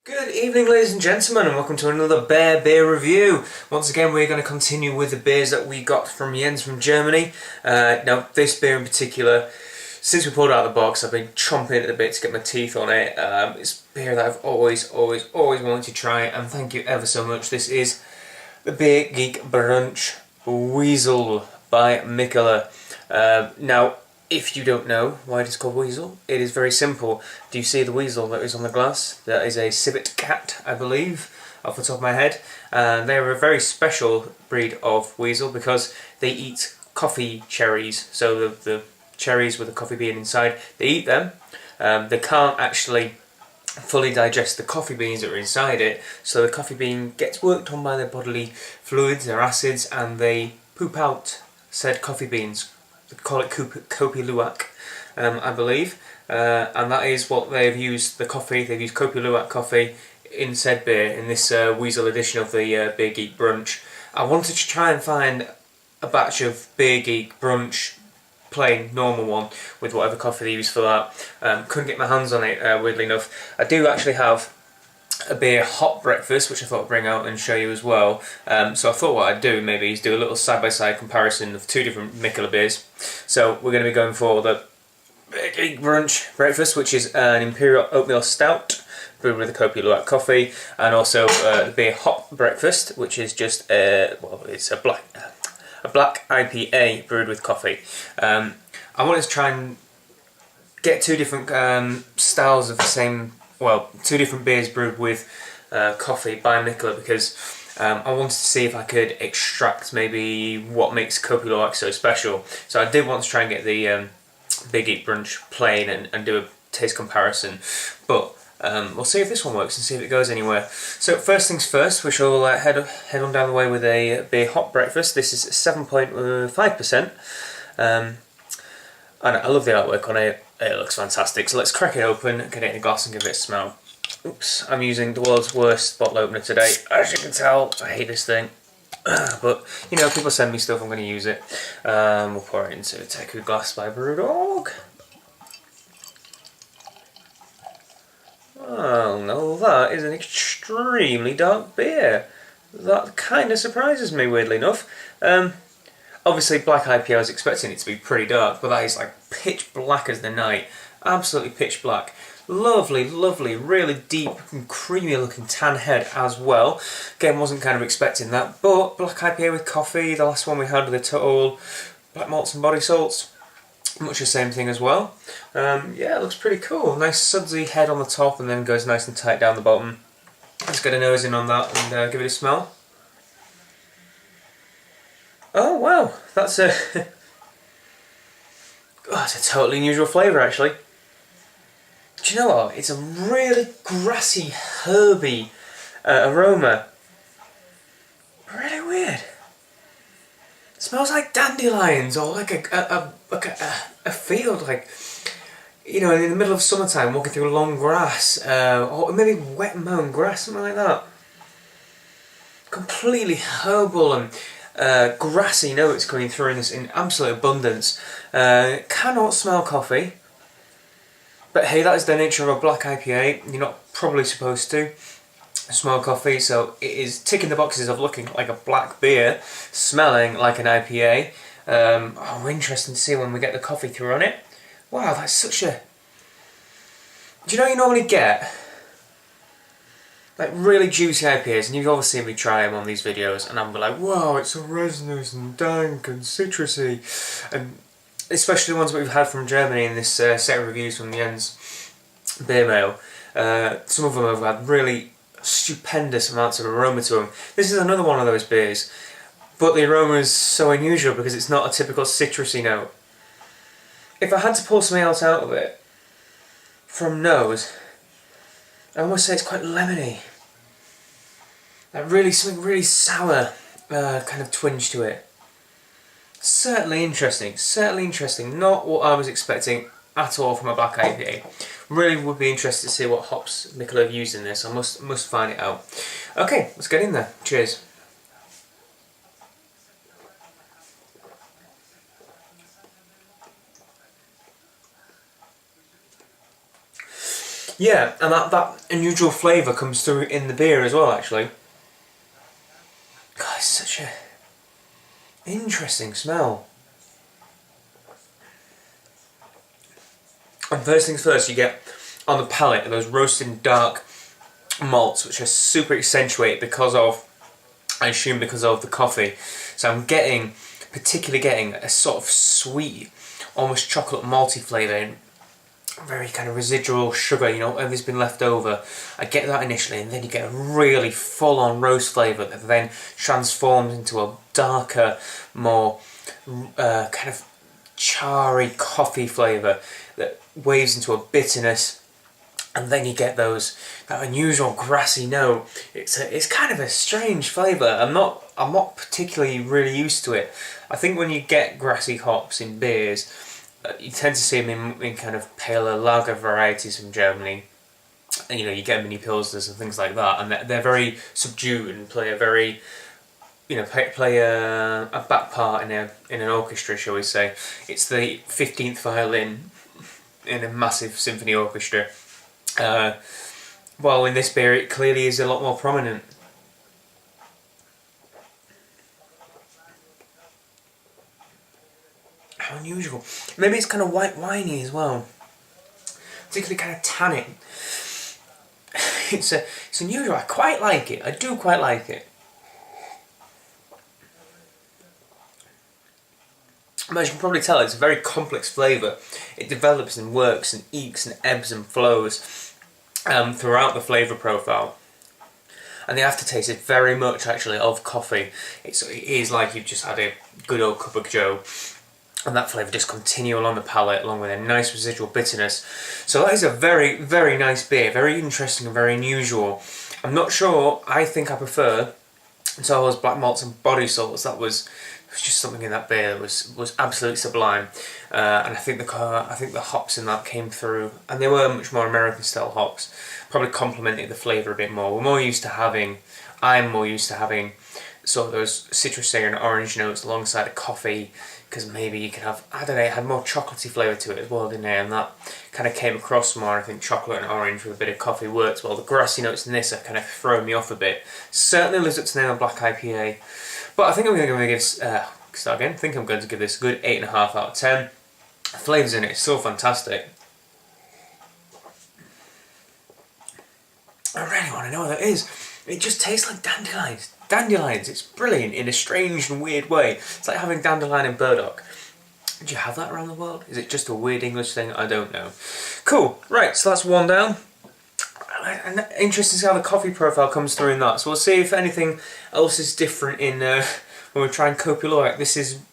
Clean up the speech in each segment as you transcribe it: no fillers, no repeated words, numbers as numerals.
Good evening, ladies and gentlemen, and welcome to another beer review. Once again, we're going to continue with the beers that we got from Jens from Germany. Now, this beer in particular, since we pulled it out of the box, I've been chomping at the bit to get my teeth on it. It's beer that I've always wanted to try, and thank you ever so much. This is the beer Geek Brunch Weasel by Mikkeller. Now, if you don't know why it is called Weasel, it is very simple. Do you see the weasel that is on the glass? That is a civet cat, I believe, off the top of my head. They're a very special breed of weasel because they eat coffee cherries. So the cherries with the coffee bean inside, they eat them. They can't actually fully digest the coffee beans that are inside it, so the coffee bean gets worked on by their bodily fluids, their acids, and they poop out said coffee beans. They call it kopi luwak, I believe, and that is what they've used the coffee. They've used kopi luwak coffee in said beer, in this Weasel edition of the Beer Geek Brunch. I wanted to try and find a batch of Beer Geek Brunch, plain, normal one, with whatever coffee they use for that. Couldn't get my hands on it, weirdly enough. I do actually have a beer hot breakfast, which I thought I'd bring out and show you as well. So I thought what I'd do maybe is do a little side-by-side comparison of two different Mikkeller beers. So we're going to be going for the Geek Brunch breakfast, which is an Imperial Oatmeal Stout brewed with a Kopi Luwak coffee, and also the beer hot breakfast, which is just well, it's a black IPA brewed with coffee. I wanted to try and get two different styles of the same. Well, two different beers brewed with coffee by Mikkeller, because I wanted to see if I could extract maybe what makes Kopi Luwak so special. So I did want to try and get the Big Geek Brunch plain and do a taste comparison, but we'll see if this one works and see if it goes anywhere. So first things first, we shall head on down the way with a beer hot breakfast. This is 7.5%, and I love the artwork on it. It looks fantastic. So let's crack it open, get it in a glass and give it a smell. Oops, I'm using the world's worst bottle opener today. As you can tell, I hate this thing. But, you know, people send me stuff, I'm going to use it. We'll pour it into a Teku glass by Brewdog. Oh no, that is an extremely dark beer. That kind of surprises me, weirdly enough. Obviously, black IPA, I was expecting it to be pretty dark, but that is like pitch black as the night. Absolutely pitch black. Lovely, lovely, really deep and creamy looking tan head as well. Again, wasn't kind of expecting that, but black IPA with coffee, the last one we had with the Total black malts and body salts, much the same thing as well. Yeah, it looks pretty cool. Nice sudsy head on the top and then goes nice and tight down the bottom. Let's get a nose in on that and give it a smell. Oh wow, that's a that's a totally unusual flavour actually. Do you know what? It's a really grassy, herby aroma. Really weird. It smells like dandelions or like a field, like, you know, in the middle of summertime, walking through long grass, or maybe wet mown grass, something like that. Completely herbal and grassy notes coming through in this in absolute abundance. Cannot smell coffee, but hey, that is the nature of a black IPA. You're not probably supposed to smell coffee, so it is ticking the boxes of looking like a black beer, smelling like an IPA. Oh, interesting to see when we get the coffee through on it. Wow, that's such a... Do you know you normally get like really juicy IPAs, and you've obviously seen me try them on these videos, and I'm like, wow, it's so resinous and dank and citrusy, and especially the ones that we've had from Germany in this set of reviews from Jens Beer Mail. Some of them have had really stupendous amounts of aroma to them. This is another one of those beers, but the aroma is so unusual because it's not a typical citrusy note. If I had to pull something else out of it from nose, I almost say it's quite lemony. Like really, something really sour kind of twinge to it. Certainly interesting, not what I was expecting at all from a black IPA. Really would be interested to see what hops Mikkeller have used in this. I must find it out. Okay, let's get in there. Cheers. Yeah, and that unusual flavour comes through in the beer as well, actually. God, it's such a interesting smell. And first things first, you get on the palate those roasted dark malts, which are super accentuated because of, I assume, because of the coffee. So I'm particularly getting a sort of sweet, almost chocolate malty flavour, very kind of residual sugar, you know, whatever's been left over. I get that initially, and then you get a really full-on roast flavour that then transforms into a darker, more kind of charry coffee flavour that waves into a bitterness. And then you get that unusual grassy note. It's kind of a strange flavour. I'm not particularly really used to it. I think when you get grassy hops in beers, you tend to see them in kind of paler lager varieties from Germany. And, you know, you get mini pilsners and things like that, and they're very subdued and play a very, you know, play a back part in an orchestra, shall we say. It's the 15th violin in a massive symphony orchestra. While in this beer it clearly is a lot more prominent. How unusual. Maybe it's kind of white winey as well. Particularly kind of tannic. It's unusual. I quite like it. I do quite like it. As you can probably tell, it's a very complex flavour. It develops and works and ekes and ebbs and flows throughout the flavour profile. And the aftertaste is very much actually of coffee. It is like you've just had a good old cup of joe. And that flavour just continue along the palate, along with a nice residual bitterness. So that is a very, very nice beer, very interesting and very unusual. I'm not sure, I think I prefer those black malts and body salts. There was just something in that beer that was absolutely sublime. And I think the hops in that came through, and they were much more American style hops, probably complemented the flavour a bit more. I'm more used to having sort of those citrusy and orange notes alongside a coffee, because maybe you could have, I don't know, it had more chocolatey flavour to it as well, didn't it? And that kind of came across more, I think chocolate and orange with a bit of coffee works well. The grassy notes in this have kind of thrown me off a bit. Certainly lives up to the name of Black IPA. But I think I'm going to give this a good 8.5 out of 10. The flavours in it is so fantastic. I really want to know what that is. It just tastes like dandelions. Dandelions, it's brilliant in a strange and weird way. It's like having dandelion and burdock. Do you have that around the world? Is it just a weird English thing? I don't know. Cool, right, so that's one down. And interesting to see how the coffee profile comes through in that. So we'll see if anything else is different in when we try and Kopi Luwak.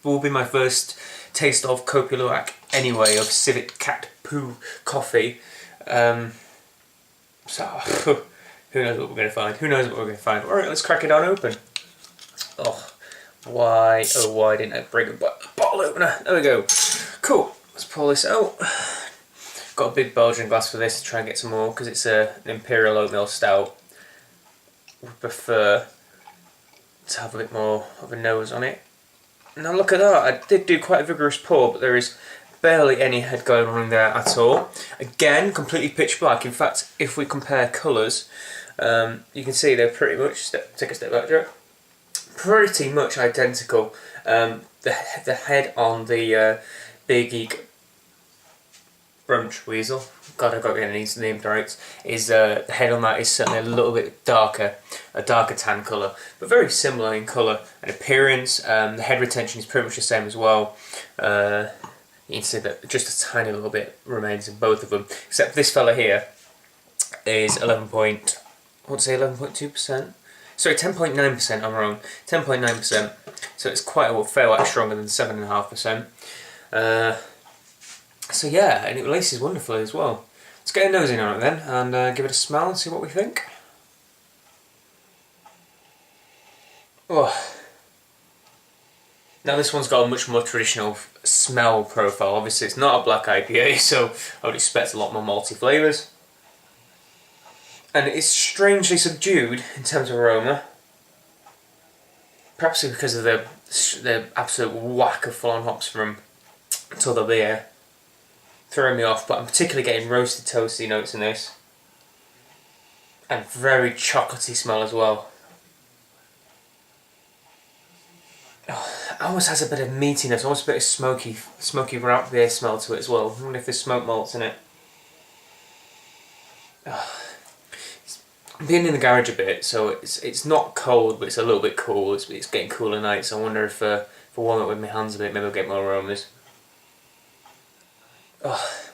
Will be my first taste of Kopi Luwak anyway, of Civet Cat Poo coffee. So who knows what we're going to find? Who knows what we're going to find? Alright, let's crack it on open. Oh, why didn't I bring a bottle opener? There we go. Cool, let's pull this out. Got a big Belgian glass for this to try and get some more, because it's an Imperial Oatmeal Stout. Would prefer to have a bit more of a nose on it. Now look at that, I did do quite a vigorous pour, but there is barely any head going on in there at all. Again, completely pitch black. In fact, if we compare colours, you can see they're pretty much, take a step back, Joe, pretty much identical. The head on the Big Geek Brunch Weasel, God, I've got to get these named right, is the head on that is certainly a little bit darker, a darker tan colour, but very similar in colour and appearance. The head retention is pretty much the same as well. You can see that just a tiny little bit remains in both of them, except this fella here is 11.2%. Sorry, 10.9%, I'm wrong. 10.9%, so it's quite a fair whack stronger than 7.5%. So yeah, and it releases wonderfully as well. Let's get a nose in on it then, and give it a smell and see what we think. Oh. Now this one's got a much more traditional smell profile. Obviously it's not a black IPA, so I would expect a lot more malty flavours. And it's strangely subdued in terms of aroma. Perhaps because of the absolute whack of full-on hops from T'other beer. Throwing me off, but I'm particularly getting roasted toasty notes in this. and very chocolatey smell as well. Oh, it almost has a bit of meatiness, almost a bit of smoky wrap beer smell to it as well. I wonder if there's smoke malts in it. Oh. Being in the garage a bit, so it's not cold, but it's a little bit cool. It's getting cooler at night, so I wonder if I warm it with my hands a bit, maybe I'll get more aromas. Oh.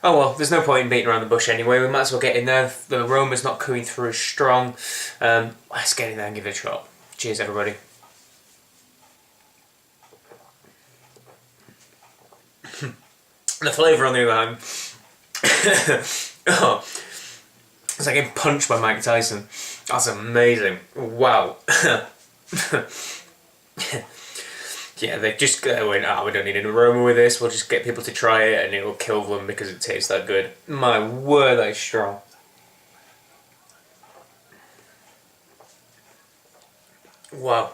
Oh well, there's no point in beating around the bush anyway. We might as well get in there. The aroma's not coming through as strong. Let's get in there and give it a shot. Cheers, everybody. The flavour on the other hand. Oh. It's like getting punched by Mike Tyson. That's amazing. Wow. Yeah, they just went, we don't need an aroma with this, we'll just get people to try it and it'll kill them because it tastes that good. My word, that is strong. Wow.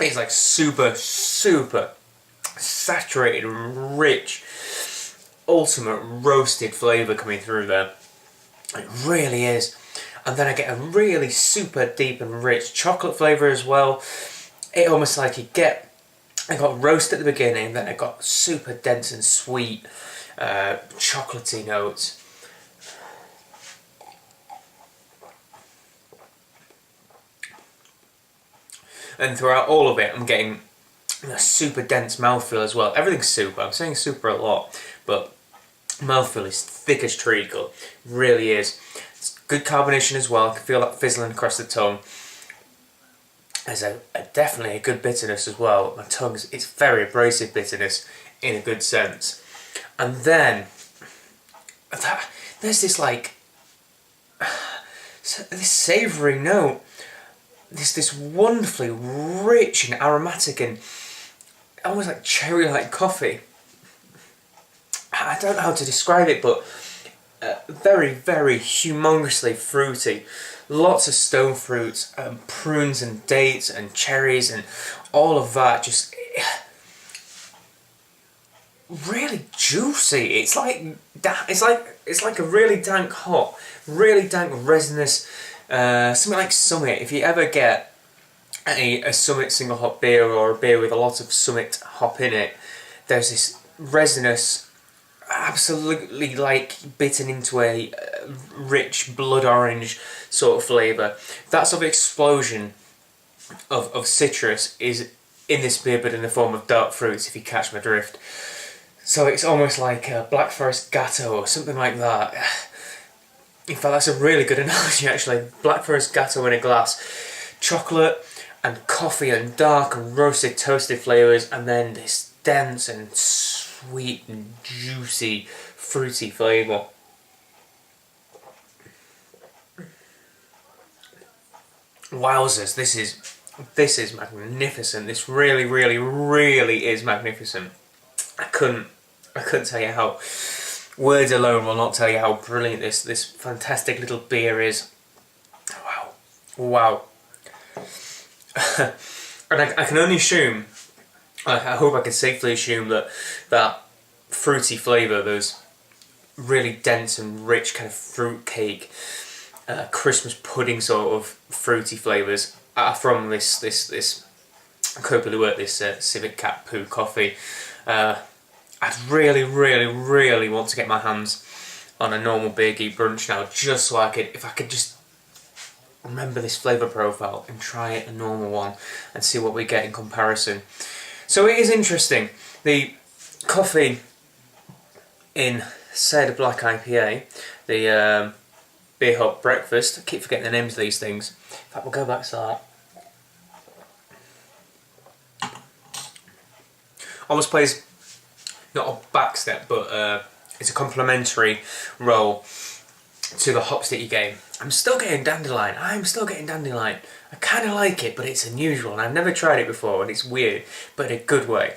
It's like super saturated, rich, ultimate roasted flavour coming through there. It really is. And then I get a really super deep and rich chocolate flavour as well. It almost like I got roast at the beginning, then I got super dense and sweet, chocolatey notes. And throughout all of it, I'm getting a super dense mouthfeel as well. Everything's super. I'm saying super a lot, but mouthfeel is thick as treacle. Really is. It's good carbonation as well. I can feel that fizzling across the tongue. There's definitely a good bitterness as well. My tongue's, it's very abrasive bitterness in a good sense. And then there's this like this savoury note. This wonderfully rich and aromatic and almost like cherry-like coffee. I don't know how to describe it, but very humongously fruity. Lots of stone fruits, prunes and dates and cherries and all of that. Just really juicy. It's like a really dank hop, really dank resinous. Something like Summit. If you ever get a Summit single hop beer or a beer with a lot of Summit hop in it, there's this resinous, absolutely like bitten into a rich blood orange sort of flavour. That sort of explosion of citrus is in this beer, but in the form of dark fruits, if you catch my drift. So it's almost like a Black Forest Gatto or something like that. In fact, that's a really good analogy actually. Black Forest Gatto in a glass. Chocolate and coffee and dark and roasted toasted flavours, and then this dense and sweet and juicy fruity flavour. Wowzers, this is magnificent. This really is magnificent. I couldn't tell you how, words alone will not tell you how brilliant this fantastic little beer is. Wow. And I can only assume, I hope I can safely assume that fruity flavour, those really dense and rich kind of fruit cake, Christmas pudding sort of fruity flavours are from this Cope de Luert, this Civet Cat Poo coffee. I'd really want to get my hands on a normal beer Geek Brunch now, just so if I could just remember this flavour profile and try a normal one and see what we get in comparison. So it is interesting. The coffee in, say, the Black IPA, the Beer Hop Breakfast, I keep forgetting the names of these things. In fact, we'll go back to that. Almost plays not a back step, but it's a complementary role to the hops that you get. I'm still getting dandelion. I kind of like it, but it's unusual, and I've never tried it before, and it's weird, but in a good way.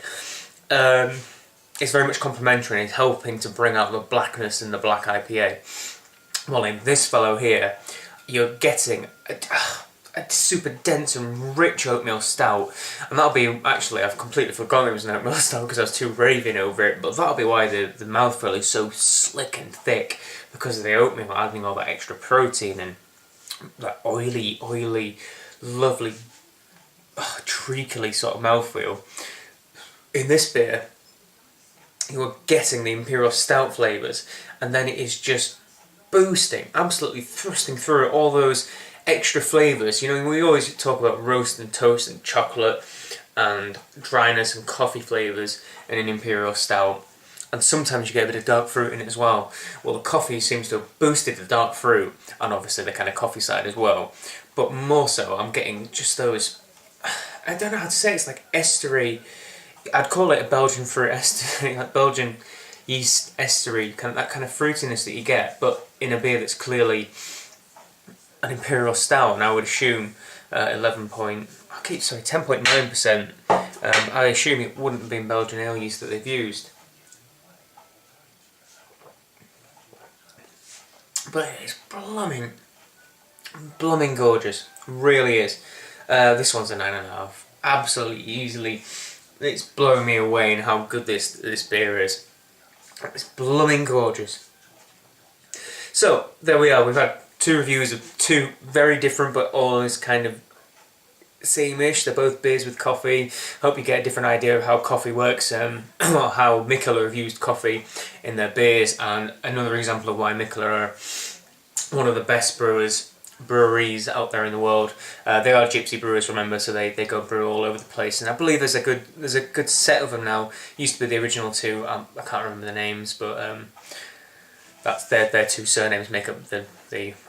It's very much complementary, and it's helping to bring out the blackness in the Black IPA. Well, in this fellow here, you're getting a super dense and rich oatmeal stout, and that'll be, actually, I've completely forgotten it was an oatmeal stout because I was too raving over it, but that'll be why the mouthfeel is so slick and thick, because of the oatmeal adding all that extra protein and like oily, lovely, treacly sort of mouthfeel. In this beer, you are getting the Imperial Stout flavours, and then it is just boosting, absolutely thrusting through all those extra flavours. You know, we always talk about roast and toast and chocolate and dryness and coffee flavours in an Imperial Stout, and sometimes you get a bit of dark fruit in it as well. Well, the coffee seems to have boosted the dark fruit, and obviously the kind of coffee side as well, but more so I'm getting just those, I don't know how to say it, it's like estery. I'd call it a Belgian fruit ester, like Belgian yeast estery, kind of that kind of fruitiness that you get, but in a beer that's clearly an Imperial Stout, and I would assume 10.9%. I assume it wouldn't have been Belgian ale yeast that they've used. But it's blooming gorgeous, really is. This one's a 9.5, absolutely easily. It's blowing me away in how good this beer is. It's blooming gorgeous. So there we are. We've had two reviews of two very different but always kind of same-ish. They're both beers with coffee. Hope you get a different idea of how coffee works, or how Mikkeller have used coffee in their beers, and another example of why Mikkeller are one of the best breweries out there in the world. They are gypsy brewers, remember, so they go brew all over the place, and I believe there's a good set of them now. Used to be the original two. I can't remember the names, but that's their two surnames make up the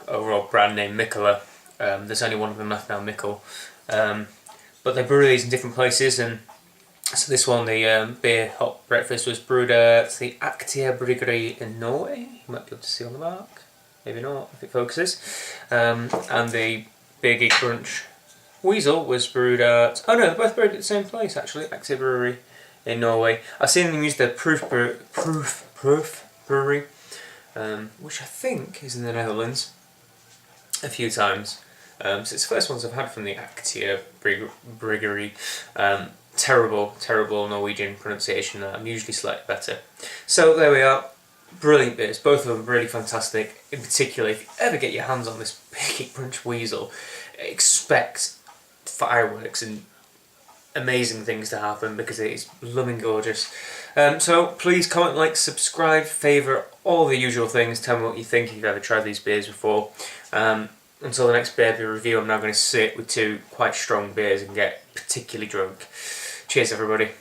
overall brand name Mikkeller. There's only one of them left now, Mikkel. But they brew these in different places, and so this one, the beer hot breakfast, was brewed at the Aktia Brewery in Norway. You might be able to see on the mark. Maybe not, if it focuses. And the Beer Geek Brunch Weasel was brewed at... Oh no, they're both brewed at the same place, actually, Aktia Brewery in Norway. I've seen them use their Proof Brewery, which I think is in the Netherlands, a few times. So it's the first ones I've had from the Aktia Brewery. Terrible Norwegian pronunciation. I'm usually slightly better. So there we are. Brilliant beers, both of them really fantastic. In particular, if you ever get your hands on this Geek Brunch Weasel, expect fireworks and amazing things to happen, because it is blooming gorgeous. So please comment, like, subscribe, favourite, all the usual things. Tell me what you think if you've ever tried these beers before. Until the next beer review, I'm now going to sit with two quite strong beers and get particularly drunk. Cheers everybody.